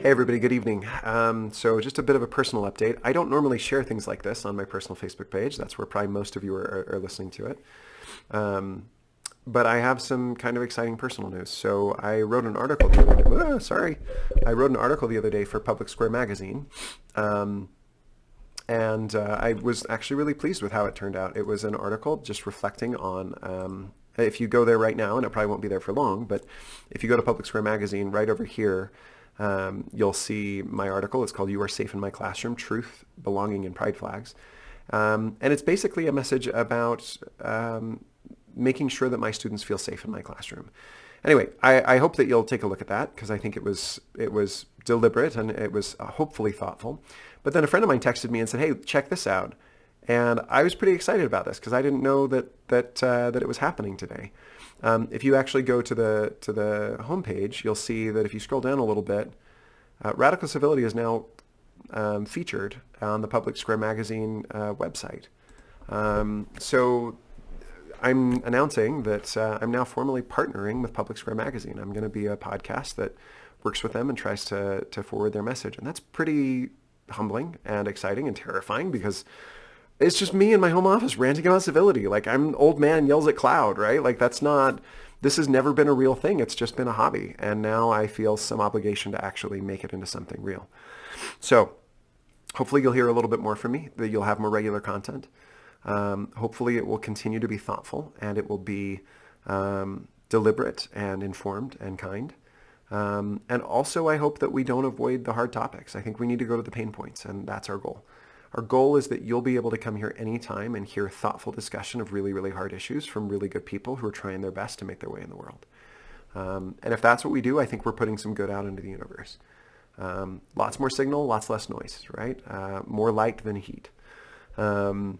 Hey everybody, good evening. So just a bit of a personal update. I don't normally share things like this on my personal Facebook page. That's where probably most of you are listening to it. Um, but I have some kind of exciting personal news. So I wrote an article the other day. I wrote an article the other day for Public Square magazine. Um, and I was actually really pleased with how it turned out. It was an article just reflecting on, if you go there right now, and it probably won't be there for long, but if you go to Public Square magazine, right over here, you'll see my article. It's called "You Are Safe in My Classroom: Truth, Belonging, and Pride Flags." And it's basically a message about making sure that my students feel safe in my classroom. Anyway, I hope that you'll take a look at that because I think it was deliberate and it was hopefully thoughtful. But then a friend of mine texted me and said, "Hey, check this out." And I was pretty excited about this because I didn't know that it was happening today. If you actually go to the homepage, you'll see that if you scroll down a little bit, Radical Civility is now featured on the Public Square magazine website. So I'm announcing that I'm now formally partnering with Public Square magazine. I'm going to be a podcast that works with them and tries to forward their message, and that's pretty humbling and exciting and terrifying because it's just me in my home office ranting about civility. Like I'm an old man yells at cloud, right? Like this has never been a real thing. It's just been a hobby. And now I feel some obligation to actually make it into something real. So hopefully you'll hear a little bit more from me, that you'll have more regular content. Hopefully it will continue to be thoughtful and it will be deliberate and informed and kind. And also I hope that we don't avoid the hard topics. I think we need to go to the pain points, and that's our goal. Our goal is that you'll be able to come here anytime and hear thoughtful discussion of really, really hard issues from really good people who are trying their best to make their way in the world. And if that's what we do, I think we're putting some good out into the universe. Lots more signal, lots less noise, right? More light than heat. So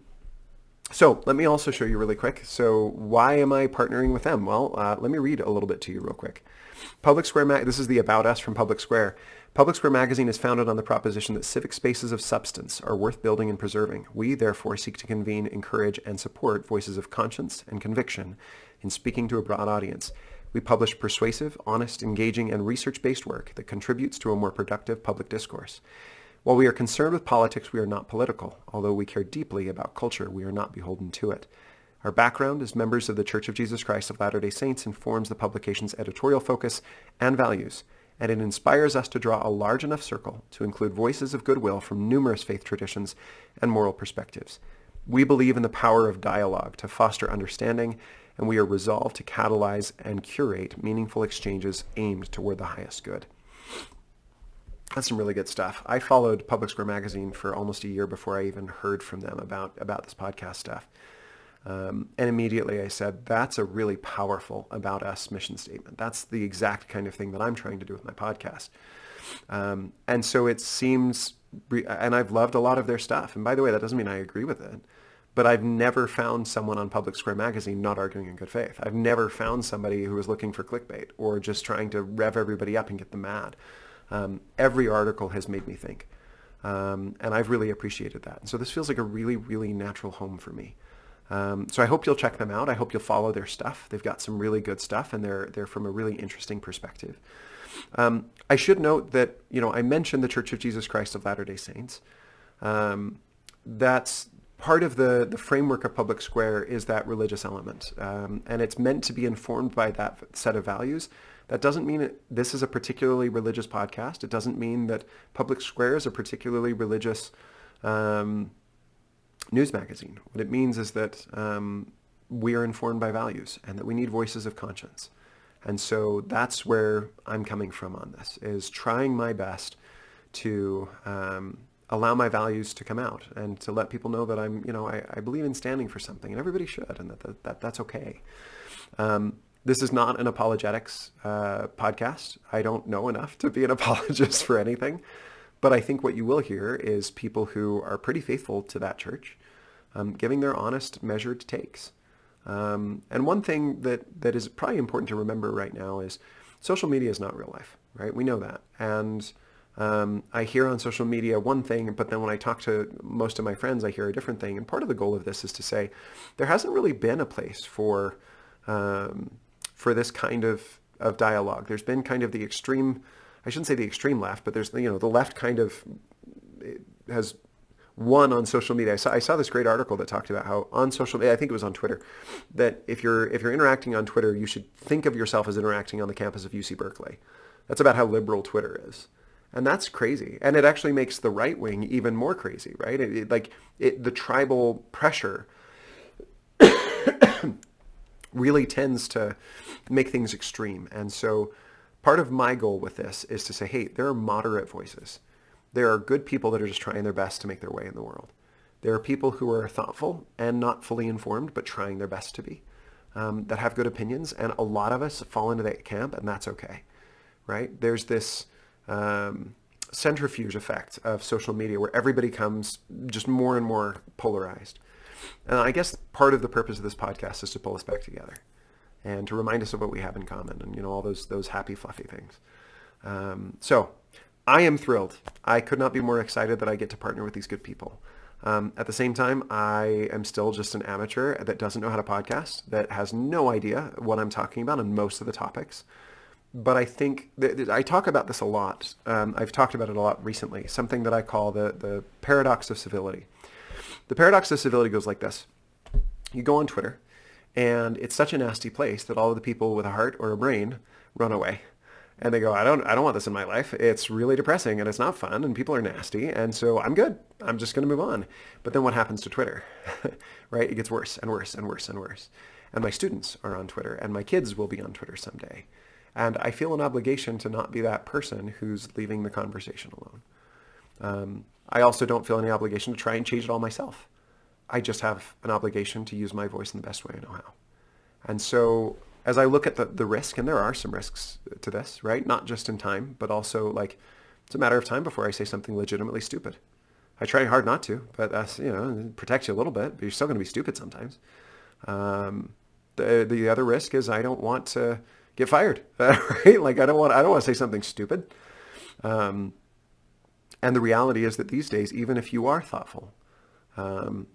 let me also show you really quick. So why am I partnering with them? Well, let me read a little bit to you real quick. Public Square, this is the About Us from Public Square. Public Square magazine is founded on the proposition that civic spaces of substance are worth building and preserving. We, therefore, seek to convene, encourage, and support voices of conscience and conviction in speaking to a broad audience. We publish persuasive, honest, engaging, and research-based work that contributes to a more productive public discourse. While we are concerned with politics, we are not political. Although we care deeply about culture, we are not beholden to it. Our background as members of the Church of Jesus Christ of Latter-day Saints informs the publication's editorial focus and values, and it inspires us to draw a large enough circle to include voices of goodwill from numerous faith traditions and moral perspectives. We believe in the power of dialogue to foster understanding, and we are resolved to catalyze and curate meaningful exchanges aimed toward the highest good. That's some really good stuff. I followed Public Square magazine for almost a year before I even heard from them about this podcast stuff. And immediately I said, that's a really powerful About Us mission statement. That's the exact kind of thing that I'm trying to do with my podcast. And so it seems, and I've loved a lot of their stuff. And by the way, that doesn't mean I agree with it, but I've never found someone on Public Square magazine not arguing in good faith. I've never found somebody who was looking for clickbait or just trying to rev everybody up and get them mad. Every article has made me think. And I've really appreciated that. And so this feels like a really, really natural home for me. So I hope you'll check them out. I hope you'll follow their stuff. They've got some really good stuff, and they're from a really interesting perspective. I should note that, I mentioned the Church of Jesus Christ of Latter-day Saints. That's part of the framework of Public Square is that religious element. And it's meant to be informed by that set of values. That doesn't mean this is a particularly religious podcast. It doesn't mean that Public Square is a particularly religious news magazine. What it means is that we are informed by values and that we need voices of conscience. And so that's where I'm coming from on this, is trying my best to allow my values to come out and to let people know that I believe in standing for something, and everybody should, and that's okay. This is not an apologetics podcast. I don't know enough to be an apologist for anything. But I think what you will hear is people who are pretty faithful to that church giving their honest, measured takes. And one thing that is probably important to remember right now is social media is not real life, right? We know that. And I hear on social media one thing, but then when I talk to most of my friends, I hear a different thing. And part of the goal of this is to say there hasn't really been a place for this kind of dialogue. There's been kind of the extreme I shouldn't say the extreme left, but there's, the left kind of has won on social media. I saw this great article that talked about how on social media, I think it was on Twitter, that if you're interacting on Twitter, you should think of yourself as interacting on the campus of UC Berkeley. That's about how liberal Twitter is. And that's crazy. And it actually makes the right wing even more crazy, right? The tribal pressure really tends to make things extreme. And so part of my goal with this is to say, hey, there are moderate voices. There are good people that are just trying their best to make their way in the world. There are people who are thoughtful and not fully informed, but trying their best to be, that have good opinions. And a lot of us fall into that camp, and that's okay, right? There's this centrifuge effect of social media where everybody comes just more and more polarized. And I guess part of the purpose of this podcast is to pull us back together and to remind us of what we have in common and, all those happy, fluffy things. So I am thrilled. I could not be more excited that I get to partner with these good people. At the same time, I am still just an amateur that doesn't know how to podcast, that has no idea what I'm talking about on most of the topics. But I think I talk about this a lot. I've talked about it a lot recently, something that I call the Paradox of Civility. The Paradox of Civility goes like this. You go on Twitter, and it's such a nasty place that all of the people with a heart or a brain run away. And they go, I don't want this in my life. It's really depressing, and it's not fun, and people are nasty, and so I'm good. I'm just going to move on. But then what happens to Twitter? Right? It gets worse and worse and worse and worse. And my students are on Twitter, and my kids will be on Twitter someday. And I feel an obligation to not be that person who's leaving the conversation alone. I also don't feel any obligation to try and change it all myself. I just have an obligation to use my voice in the best way I know how. And so as I look at the risk, and there are some risks to this, right? Not just in time, but also it's a matter of time before I say something legitimately stupid. I try hard not to, but that's, it protects you a little bit, but you're still going to be stupid sometimes. The other risk is I don't want to get fired, right? I don't want to say something stupid. And the reality is that these days, even if you are thoughtful,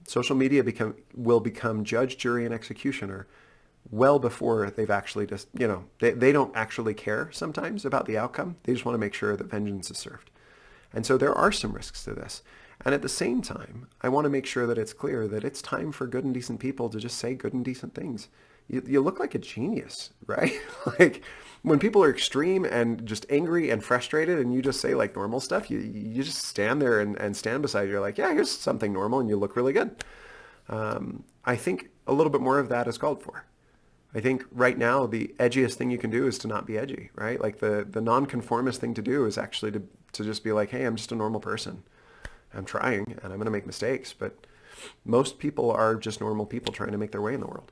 social media will become judge, jury, and executioner well before they've actually just, they don't actually care sometimes about the outcome. They just want to make sure that vengeance is served. And so there are some risks to this. And at the same time, I want to make sure that it's clear that it's time for good and decent people to just say good and decent things. You look like a genius, right? When people are extreme and just angry and frustrated and you just say normal stuff, you just stand there and stand beside you. You're like, yeah, here's something normal, and you look really good. I think a little bit more of that is called for. I think right now the edgiest thing you can do is to not be edgy, right? The nonconformist thing to do is actually to just be like, hey, I'm just a normal person. I'm trying and I'm going to make mistakes, but most people are just normal people trying to make their way in the world.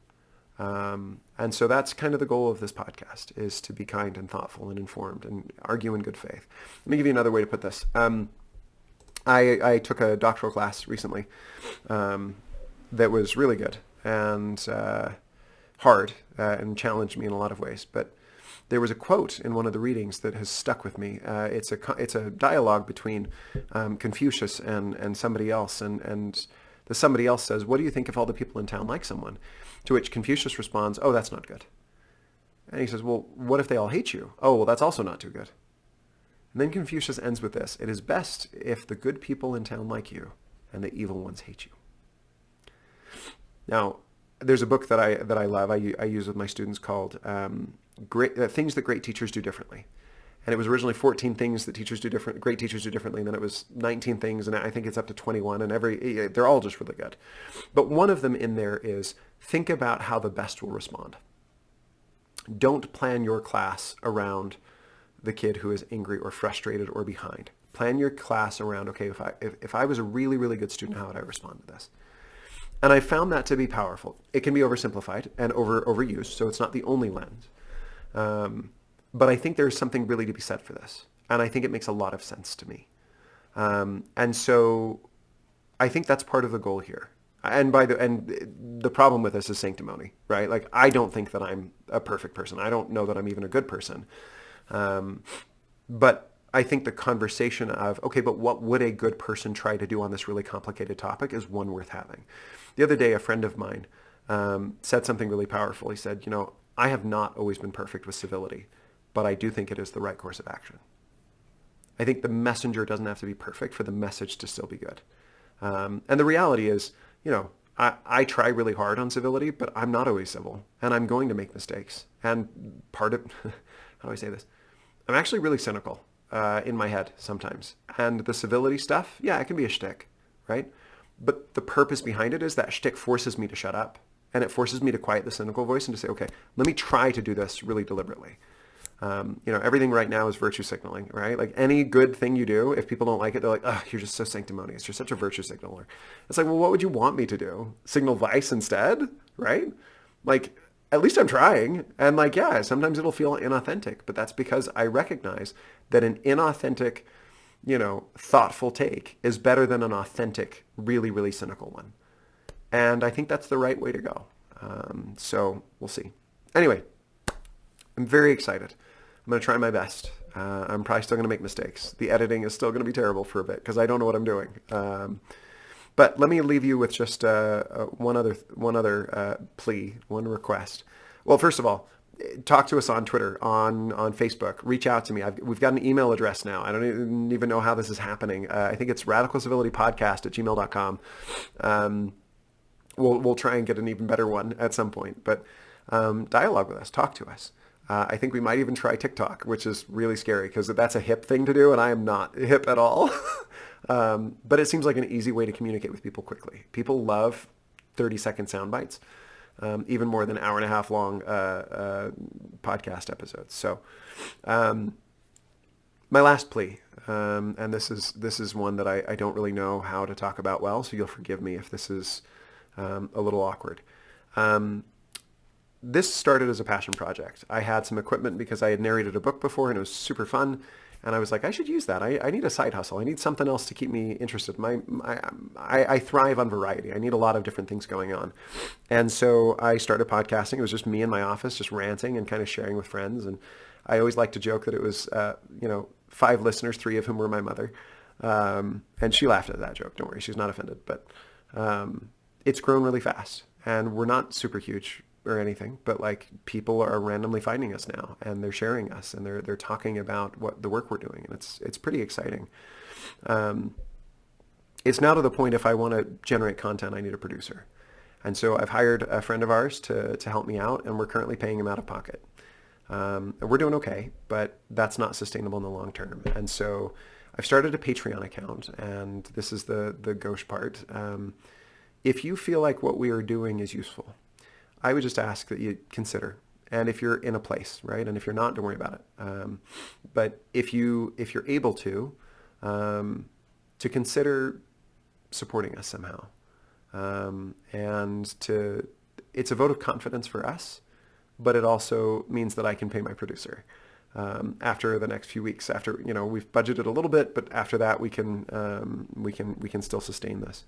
And so that's kind of the goal of this podcast, is to be kind and thoughtful and informed and argue in good faith. Let me give you another way to put this. I took a doctoral class recently that was really good and hard and challenged me in a lot of ways. But there was a quote in one of the readings that has stuck with me. It's a dialogue between Confucius and somebody else, and the somebody else says, what do you think if all the people in town like someone? To which Confucius responds, oh, that's not good. And he says, well, what if they all hate you? Oh, well, that's also not too good. And then Confucius ends with this: it is best if the good people in town like you and the evil ones hate you. Now, there's a book that I love, I use with my students, called Things That Great Teachers Do Differently. And it was originally 14 things that great teachers do differently, and then it was 19 things, and I think it's up to 21, and they're all just really good. But one of them in there is, think about how the best will respond. Don't plan your class around the kid who is angry or frustrated or behind. Plan your class around, okay, if I was a really, really good student, how would I respond to this? And I found that to be powerful. It can be oversimplified and overused, so it's not the only lens. But I think there's something really to be said for this. And I think it makes a lot of sense to me. And so I think that's part of the goal here. And the problem with this is sanctimony, right? I don't think that I'm a perfect person. I don't know that I'm even a good person. But I think the conversation of, okay, but what would a good person try to do on this really complicated topic, is one worth having. The other day, a friend of mine said something really powerful. He said, I have not always been perfect with civility, but I do think it is the right course of action. I think the messenger doesn't have to be perfect for the message to still be good. And the reality is, I try really hard on civility, but I'm not always civil, and I'm going to make mistakes. And part of, how do I say this? I'm actually really cynical in my head sometimes. And the civility stuff, yeah, it can be a shtick, right? But the purpose behind it is that shtick forces me to shut up. And it forces me to quiet the cynical voice and to say, okay, let me try to do this really deliberately. Everything right now is virtue signaling, right? Like any good thing you do, if people don't like it, they're like, oh, you're just so sanctimonious. You're such a virtue signaler. It's like, well, what would you want me to do? Signal vice instead, right? Like, at least I'm trying. And like, yeah, sometimes it'll feel inauthentic, but that's because I recognize that an inauthentic, thoughtful take is better than an authentic, really, really cynical one. And I think that's the right way to go. So we'll see. Anyway, I'm very excited. I'm going to try my best. I'm probably still going to make mistakes. The editing is still going to be terrible for a bit because I don't know what I'm doing. But let me leave you with just one other plea, one request. Well, first of all, talk to us on Twitter, on Facebook. Reach out to me. We've got an email address now. I don't even know how this is happening. I think it's radicalcivilitypodcast@gmail.com. We'll try and get an even better one at some point. But dialogue with us. Talk to us. I think we might even try TikTok, which is really scary because that's a hip thing to do, and I am not hip at all. But it seems like an easy way to communicate with people quickly. People love 30-second sound bites, even more than hour and a half long podcast episodes. So my last plea, and this is one that I don't really know how to talk about well, so you'll forgive me if this is a little awkward. This started as a passion project. I had some equipment because I had narrated a book before and it was super fun. And I was like, I should use that. I need a side hustle. I need something else to keep me interested. I thrive on variety. I need a lot of different things going on. And so I started podcasting. It was just me in my office, just ranting and kind of sharing with friends. And I always like to joke that it was, 5 listeners, 3 of whom were my mother. And she laughed at that joke. Don't worry. She's not offended. But it's grown really fast. And we're not super huge or anything, but like people are randomly finding us now and they're sharing us and they're talking about what the work we're doing. And it's pretty exciting. It's now to the point if I want to generate content, I need a producer. And so I've hired a friend of ours to help me out and we're currently paying him out of pocket. And we're doing okay, but that's not sustainable in the long term. And so I've started a Patreon account and this is the gauche part. If you feel like what we are doing is useful, I would just ask that you consider. And if you're in a place, right? And if you're not, don't worry about it. But if you're able to consider supporting us somehow. It's a vote of confidence for us, but it also means that I can pay my producer. After the next few weeks, after, we've budgeted a little bit, but after that we can still sustain this.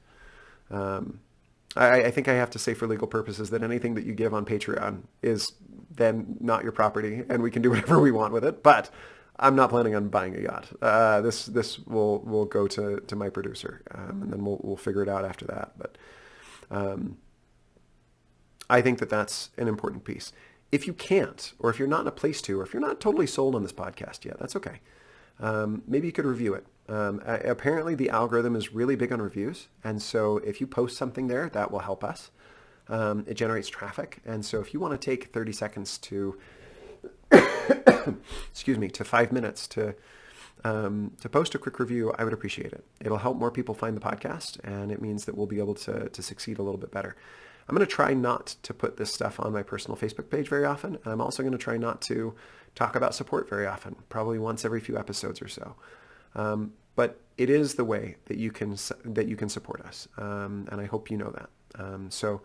I think I have to say for legal purposes that anything that you give on Patreon is then not your property and we can do whatever we want with it. But I'm not planning on buying a yacht. This will go to my producer and then we'll figure it out after that. But I think that that's an important piece. If you can't, or if you're not in a place to, or if you're not totally sold on this podcast yet, that's okay. Maybe you could review it. Apparently the algorithm is really big on reviews. And so if you post something there, that will help us. It generates traffic. And so if you want to take 30 seconds to, to 5 minutes to post a quick review, I would appreciate it. It'll help more people find the podcast and it means that we'll be able to succeed a little bit better. I'm going to try not to put this stuff on my personal Facebook page very often. And I'm also going to try not to talk about support very often, probably once every few episodes or so. But it is the way that you can support us, and I hope you know that. So,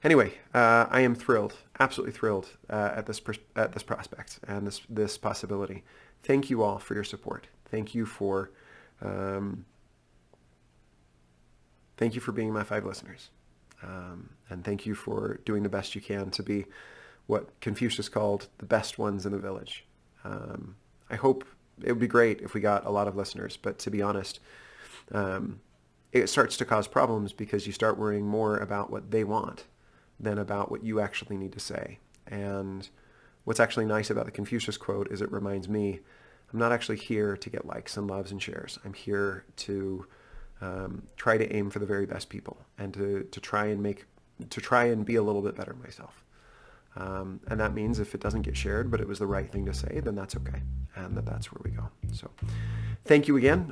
anyway, I am thrilled, absolutely thrilled at this prospect and this possibility. Thank you all for your support. Thank you for being my 5 listeners, and thank you for doing the best you can to be what Confucius called the best ones in the village. I hope. It would be great if we got a lot of listeners, but to be honest, it starts to cause problems because you start worrying more about what they want than about what you actually need to say. And what's actually nice about the Confucius quote is it reminds me I'm not actually here to get likes and loves and shares. I'm here to try to aim for the very best people and to try and be a little bit better myself. And that means if it doesn't get shared, but it was the right thing to say, then that's okay. And that's where we go. So thank you again.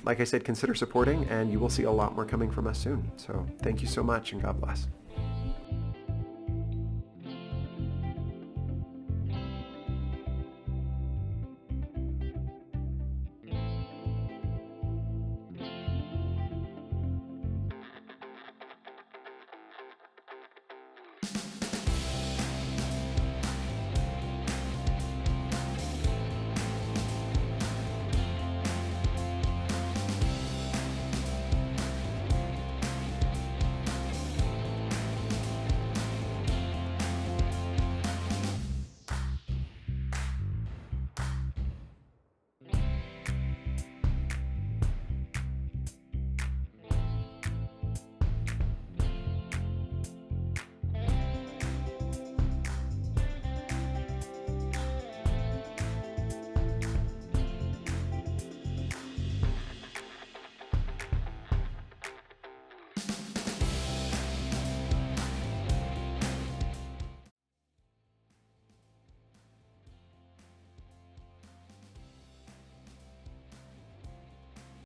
Like I said, consider supporting, and you will see a lot more coming from us soon. So thank you so much, and God bless.